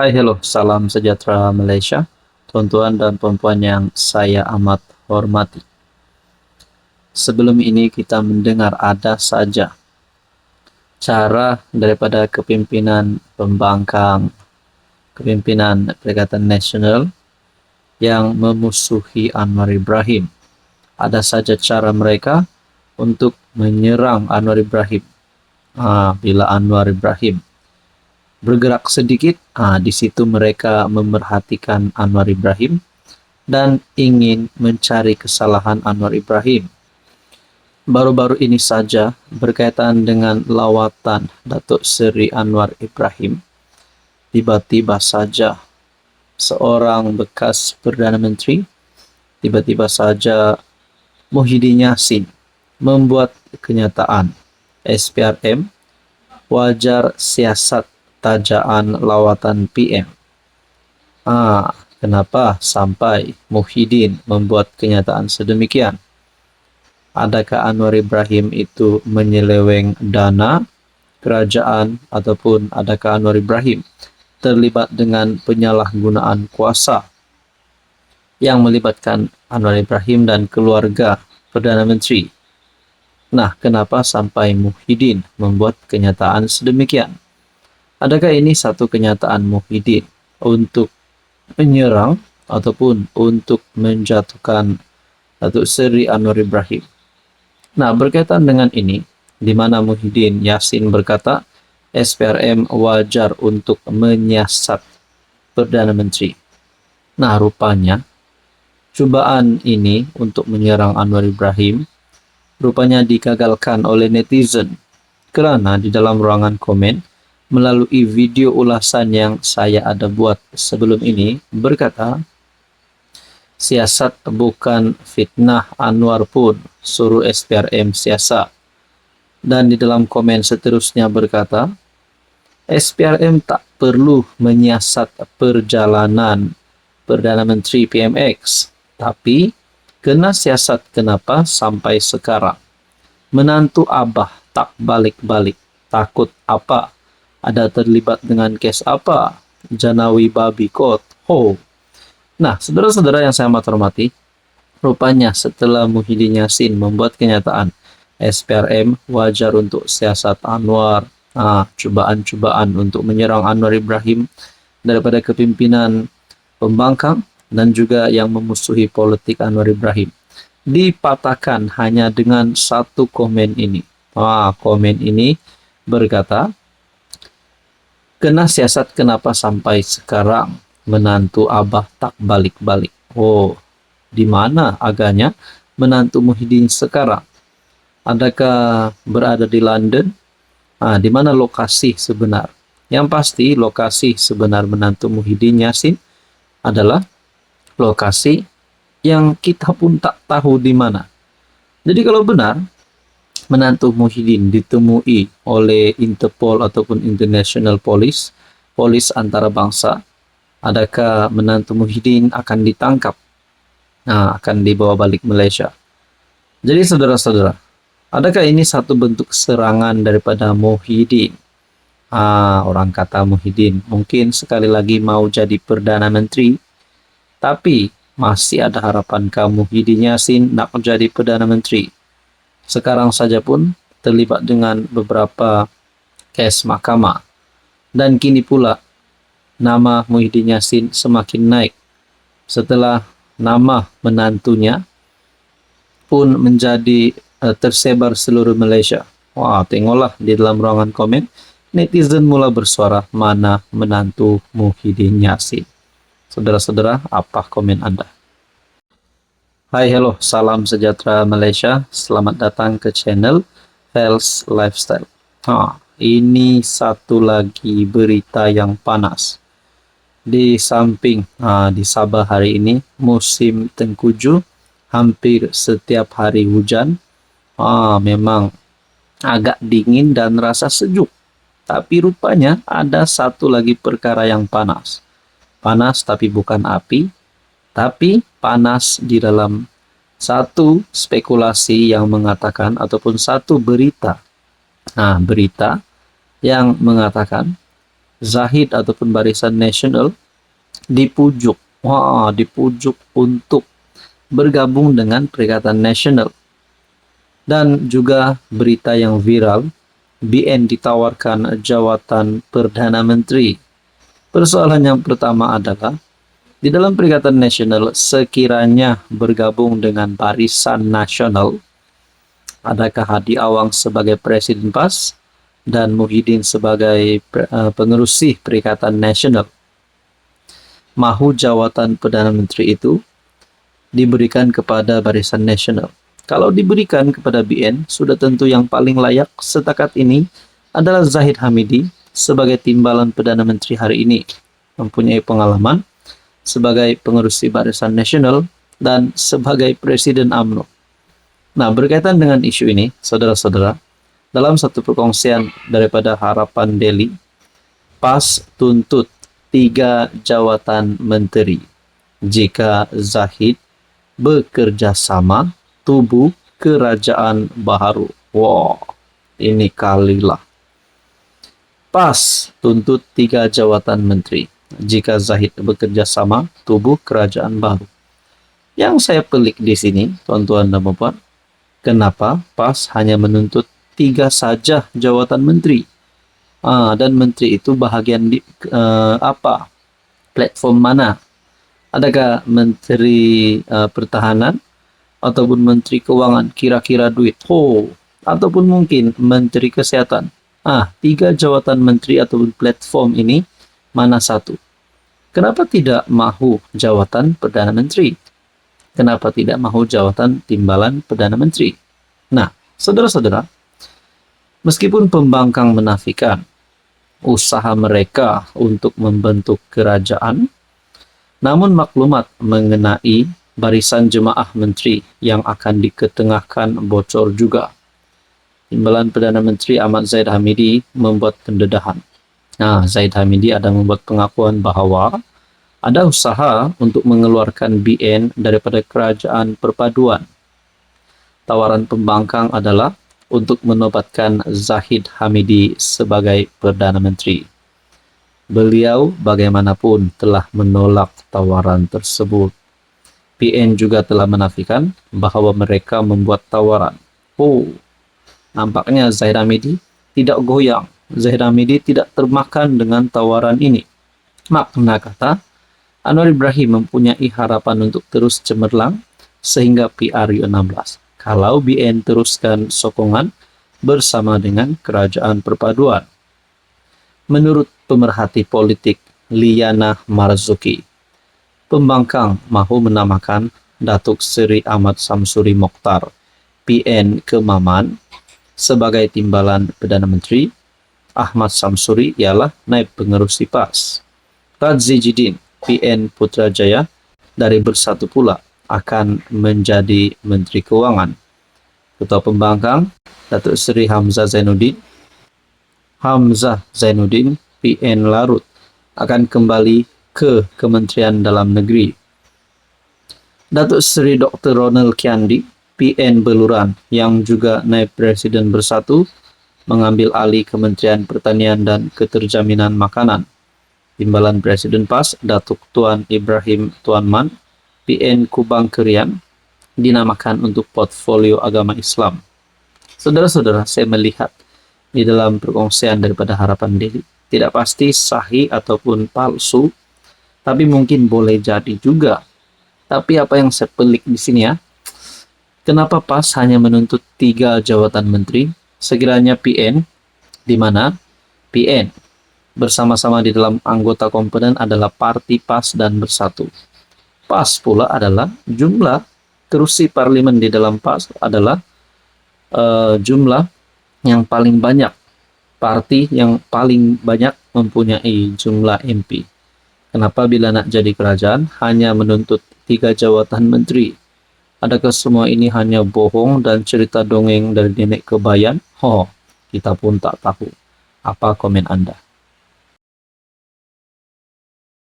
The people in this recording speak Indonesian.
Hai, hello, salam sejahtera Malaysia, tuan-tuan dan puan-puan yang saya amat hormati. Sebelum ini kita mendengar ada saja cara daripada kepimpinan pembangkang, kepimpinan Perikatan Nasional yang memusuhi Anwar Ibrahim. Ada saja cara mereka untuk menyerang Anwar Ibrahim. Bila Anwar Ibrahim bergerak sedikit, di situ mereka memerhatikan Anwar Ibrahim dan ingin mencari kesalahan Anwar Ibrahim. Baru-baru ini saja berkaitan dengan lawatan Datuk Seri Anwar Ibrahim, tiba-tiba saja seorang bekas Perdana Menteri, tiba-tiba saja Muhyiddin Yassin membuat kenyataan SPRM wajar siasat tajaan lawatan PM. Kenapa sampai Muhyiddin membuat kenyataan sedemikian? Adakah Anwar Ibrahim itu menyeleweng dana kerajaan, ataupun adakah Anwar Ibrahim terlibat dengan penyalahgunaan kuasa yang melibatkan Anwar Ibrahim dan keluarga Perdana Menteri? Nah, kenapa sampai Muhyiddin membuat kenyataan sedemikian? Adakah ini satu kenyataan Muhyiddin untuk menyerang ataupun untuk menjatuhkan Datuk Seri Anwar Ibrahim? Nah, berkaitan dengan ini, di mana Muhyiddin Yassin berkata SPRM wajar untuk menyiasat Perdana Menteri. Nah, rupanya cubaan ini untuk menyerang Anwar Ibrahim rupanya digagalkan oleh netizen, kerana di dalam ruangan komen melalui video ulasan yang saya ada buat sebelum ini berkata, siasat bukan fitnah, Anwar pun suruh SPRM siasat. Dan di dalam komen seterusnya berkata, SPRM tak perlu menyiasat perjalanan Perdana Menteri PMX, tapi kena siasat kenapa sampai sekarang. Menantu Abah tak balik-balik, takut apa? Ada terlibat dengan kes apa? Janawi babi kot. Nah, saudara-saudara yang saya amat hormati, rupanya setelah Muhyiddin Yassin membuat kenyataan SPRM wajar untuk siasat Anwar, cubaan-cubaan untuk menyerang Anwar Ibrahim daripada kepimpinan pembangkang dan juga yang memusuhi politik Anwar Ibrahim, dipatahkan hanya dengan satu komen ini. Komen ini berkata, kena siasat kenapa sampai sekarang, menantu Abah tak balik-balik. Di mana agaknya menantu Muhyiddin sekarang? Adakah berada di London? Di mana lokasi sebenar? Yang pasti lokasi sebenar menantu Muhyiddin Yassin adalah lokasi yang kita pun tak tahu di mana. Jadi kalau benar menantu Muhyiddin ditemui oleh Interpol ataupun International Police, polis antarabangsa, adakah menantu Muhyiddin akan ditangkap? Akan dibawa balik Malaysia. Jadi saudara-saudara, adakah ini satu bentuk serangan daripada Muhyiddin? Orang kata Muhyiddin mungkin sekali lagi mau jadi Perdana Menteri, tapi masih ada harapan kamu Muhyiddin Yassin nak menjadi Perdana Menteri. Sekarang saja pun terlibat dengan beberapa kes mahkamah. Dan kini pula nama Muhyiddin Yassin semakin naik setelah nama menantunya pun menjadi tersebar seluruh Malaysia. Tengoklah di dalam ruangan komen, netizen mula bersuara, mana menantu Muhyiddin Yassin. Saudara-saudara, apa komen Anda? Hai, hello, salam sejahtera Malaysia. Selamat datang ke channel Fels Lifestyle. Ini satu lagi berita yang panas. Di samping di Sabah hari ini musim tengkujuh, hampir setiap hari hujan. Memang agak dingin dan rasa sejuk. Tapi rupanya ada satu lagi perkara yang panas. Panas tapi bukan api, tapi panas di dalam satu spekulasi yang mengatakan ataupun satu berita. Berita yang mengatakan Zahid ataupun Barisan Nasional dipujuk. Dipujuk untuk bergabung dengan Perikatan Nasional. Dan juga berita yang viral, BN ditawarkan jawatan Perdana Menteri. Persoalan yang pertama adalah, di dalam Perikatan Nasional sekiranya bergabung dengan Barisan Nasional, adakah Hadi Awang sebagai Presiden PAS dan Muhyiddin sebagai pengerusi Perikatan Nasional? Mahu jawatan Perdana Menteri itu diberikan kepada Barisan Nasional. Kalau diberikan kepada BN, sudah tentu yang paling layak setakat ini adalah Zahid Hamidi sebagai timbalan Perdana Menteri hari ini. Mempunyai pengalaman sebagai pengerusi Barisan Nasional dan sebagai Presiden UMNO. Nah, berkaitan dengan isu ini, saudara-saudara, dalam satu perkongsian daripada Harapan Daily, PAS tuntut 3 jawatan menteri jika Zahid bekerja sama tubuh kerajaan baharu. Ini kalilah. PAS tuntut 3 jawatan menteri jika Zahid bekerja sama tubuh kerajaan baru. Yang saya pelik di sini, tuan-tuan dan puan, kenapa PAS hanya menuntut 3 saja jawatan menteri? Dan menteri itu bahagian di apa? Platform mana? Adakah menteri pertahanan ataupun menteri keuangan, kira-kira duit? Ataupun mungkin menteri kesehatan? 3 jawatan menteri ataupun platform ini mana satu? Kenapa tidak mahu jawatan Perdana Menteri? Kenapa tidak mahu jawatan timbalan Perdana Menteri? Nah, saudara-saudara, meskipun pembangkang menafikan usaha mereka untuk membentuk kerajaan, namun maklumat mengenai barisan jemaah menteri yang akan diketengahkan bocor juga. Timbalan Perdana Menteri Ahmad Zahid Hamidi membuat pendedahan. Zahid Hamidi ada membuat pengakuan bahwa ada usaha untuk mengeluarkan BN daripada kerajaan perpaduan. Tawaran pembangkang adalah untuk menobatkan Zahid Hamidi sebagai Perdana Menteri. Beliau bagaimanapun telah menolak tawaran tersebut. PN juga telah menafikan bahwa mereka membuat tawaran. Nampaknya Zahid Hamidi tidak goyang. Zahid Hamidi tidak termakan dengan tawaran ini. Makna kata, Anwar Ibrahim mempunyai harapan untuk terus cemerlang sehingga PRU16. Kalau BN teruskan sokongan bersama dengan kerajaan perpaduan. Menurut pemerhati politik Liana Marzuki, pembangkang mahu menamakan Datuk Seri Ahmad Samsuri Mokhtar, PN Kemaman, sebagai timbalan Perdana Menteri. Ahmad Samsuri ialah naib pengerusi PAS. Radzi Jidin, PN Putrajaya dari Bersatu pula akan menjadi Menteri Keuangan. Ketua pembangkang Datuk Seri Hamzah Zainuddin PN Larut akan kembali ke Kementerian Dalam Negeri. Datuk Seri Dr. Ronald Kiandi PN Beluran yang juga naib Presiden Bersatu mengambil alih Kementerian Pertanian dan Keterjaminan Makanan. Timbalan Presiden PAS Datuk Tuan Ibrahim Tuanman PN Kubang Kerian dinamakan untuk portfolio agama Islam. Saudara-saudara, saya melihat di dalam perkongsian daripada Harapan Daily, tidak pasti sahih ataupun palsu, tapi mungkin boleh jadi juga. Tapi apa yang saya pelik di sini ya, kenapa PAS hanya menuntut 3 jawatan menteri, sekiranya PN, di mana PN bersama-sama di dalam anggota komponen adalah Parti PAS dan Bersatu. PAS pula adalah jumlah kursi parlemen di dalam PAS adalah jumlah yang paling banyak. Parti yang paling banyak mempunyai jumlah MP. Kenapa bila nak jadi kerajaan hanya menuntut 3 jawatan menteri? Adakah semua ini hanya bohong dan cerita dongeng dari nenek ke bayan? Kita pun tak tahu. Apa komen Anda?